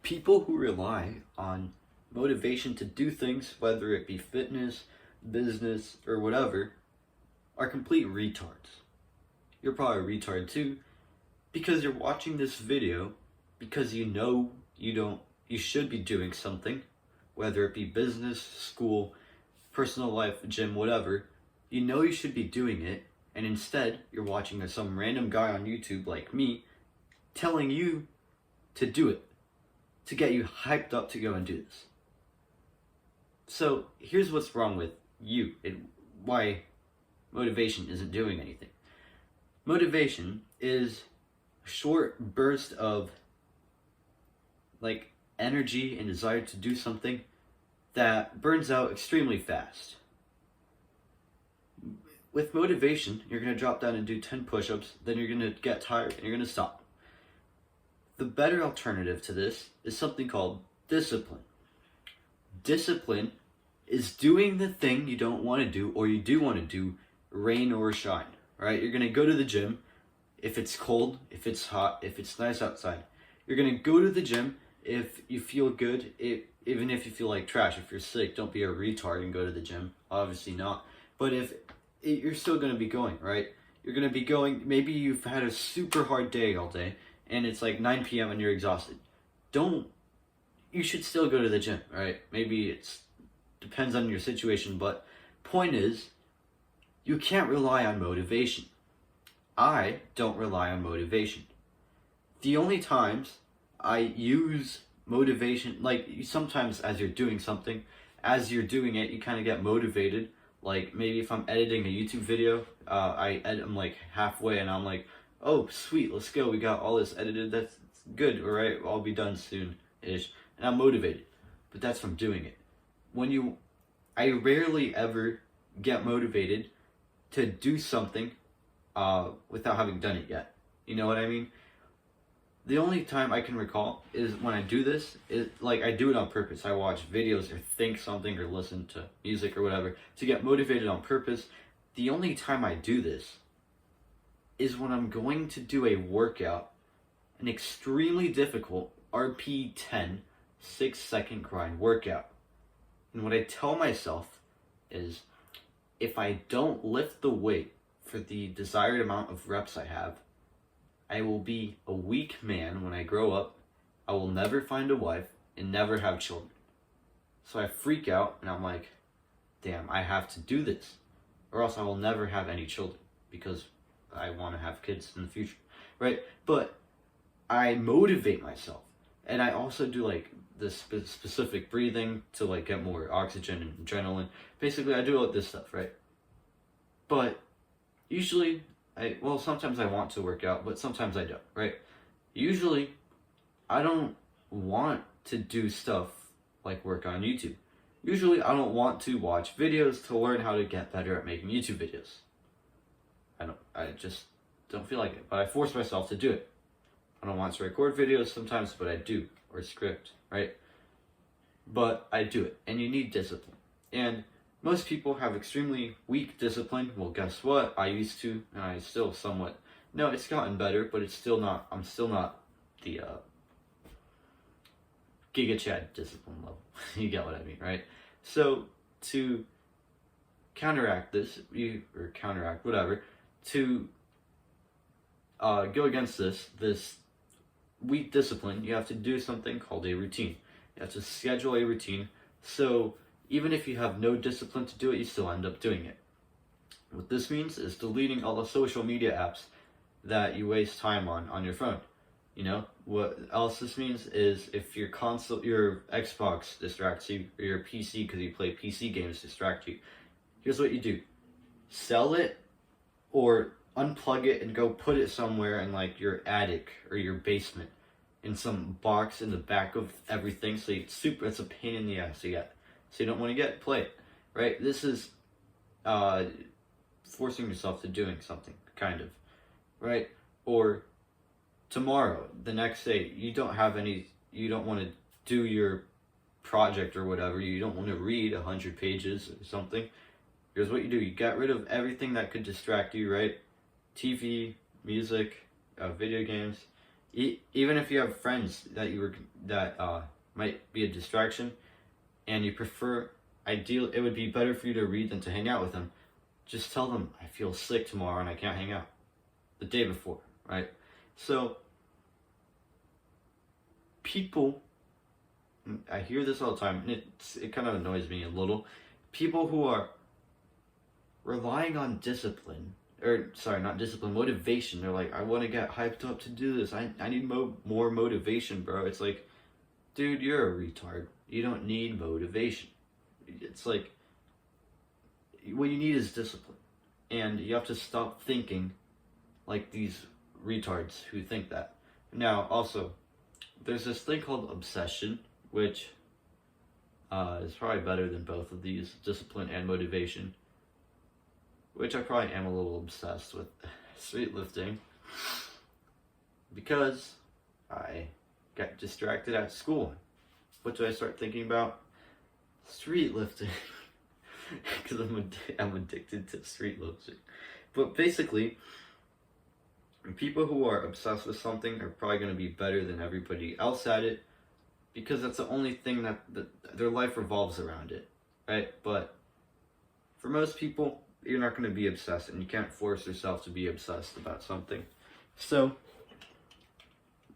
People who rely on motivation to do things, whether it be fitness, business, or whatever, are complete retards. You're probably a retard too, because you're watching this video because you know you should be doing something, whether it be business, school, personal life, gym, whatever. You know you should be doing it, and instead you're watching some random guy on YouTube like me telling you to do it, to get you hyped up to go and do this. So here's what's wrong with you and why motivation isn't doing anything. Motivation is a short burst of energy and desire to do something that burns out extremely fast. With motivation, you're going to drop down and do 10 push-ups, then you're going to get tired and you're going to stop. The better alternative to this is something called discipline. Discipline is doing the thing you don't want to do or you do want to do, rain or shine, right? You're going to go to the gym if it's cold, if it's hot, if it's nice outside. You're going to go to the gym if you feel good, even if you feel like trash. If you're sick, don't be a retard and go to the gym. Obviously not. But you're still going to be going, right? You're going to be going, maybe you've had a super hard day all day, and it's like 9 p.m. and you're exhausted. You should still go to the gym, right? Maybe it depends on your situation, but point is, you can't rely on motivation. I don't rely on motivation. The only times I use motivation, sometimes as you're doing something, as you're doing it, you kind of get motivated. Like maybe if I'm editing a YouTube video, I'm like halfway and I'm like, oh sweet, let's go, we got all this edited, that's good, alright, I'll be done soon-ish, and I'm motivated, but that's from doing it. I rarely ever get motivated to do something without having done it yet. You know what I mean? The only time I can recall is when I do this, I do it on purpose. I watch videos or think something or listen to music or whatever to get motivated on purpose. The only time I do this is when I'm going to do a workout, an extremely difficult RP10 6-second grind workout. And what I tell myself is, if I don't lift the weight for the desired amount of reps I have, I will be a weak man when I grow up. I will never find a wife and never have children. So I freak out and I'm like, damn, I have to do this, or else I will never have any children because I want to have kids in the future, right? But I motivate myself, and I also do this specific breathing to get more oxygen and adrenaline. Basically, I do all this stuff, right? But usually, sometimes I want to work out, but sometimes I don't, right? Usually, I don't want to do stuff like work on YouTube. Usually, I don't want to watch videos to learn how to get better at making YouTube videos. I just don't feel like it, but I force myself to do it. I don't want to record videos sometimes, but I do, or script, right? But I do it, and you need discipline. And most people have extremely weak discipline. Well, guess what? I used to, and I still somewhat. No, it's gotten better, but it's still not. I'm still not the Giga Chad discipline level. You get what I mean, right? So to counteract this, to go against this weak discipline, you have to do something called a routine. You have to schedule a routine. So even if you have no discipline to do it, you still end up doing it. What this means is deleting all the social media apps that you waste time on your phone. You know, what else this means is if your Xbox distracts you, or your PC, because you play PC games, distract you, here's what you do. Sell it or unplug it and go put it somewhere in your attic or your basement in some box in the back of everything. So it's a pain in the ass to get. So you don't want to play it, right? This is forcing yourself to doing something, kind of, right? Or tomorrow, the next day, you don't want to do your project or whatever, you don't want to read 100 pages or something. Here's what you do. You get rid of everything that could distract you, right? TV, music, video games. Even if you have friends that might be a distraction, and you prefer, it would be better for you to read than to hang out with them. Just tell them, I feel sick tomorrow and I can't hang out the day before, right? So people, I hear this all the time, and it kind of annoys me a little. People who are relying on motivation. They're like, I want to get hyped up to do this. I need more motivation, bro. It's like, dude, you're a retard. You don't need motivation. It's like, what you need is discipline. And you have to stop thinking like these retards who think that. Now, also, there's this thing called obsession, which is probably better than both of these, discipline and motivation, which I probably am a little obsessed with street lifting because I got distracted at school. What do I start thinking about? Street lifting. Because I'm addicted to street lifting. But basically, people who are obsessed with something are probably going to be better than everybody else at it, because that's the only thing that their life revolves around it, right? But for most people, you're not going to be obsessed, and you can't force yourself to be obsessed about something. So,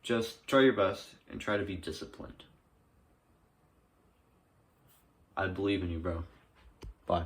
just try your best and try to be disciplined. I believe in you, bro. Bye.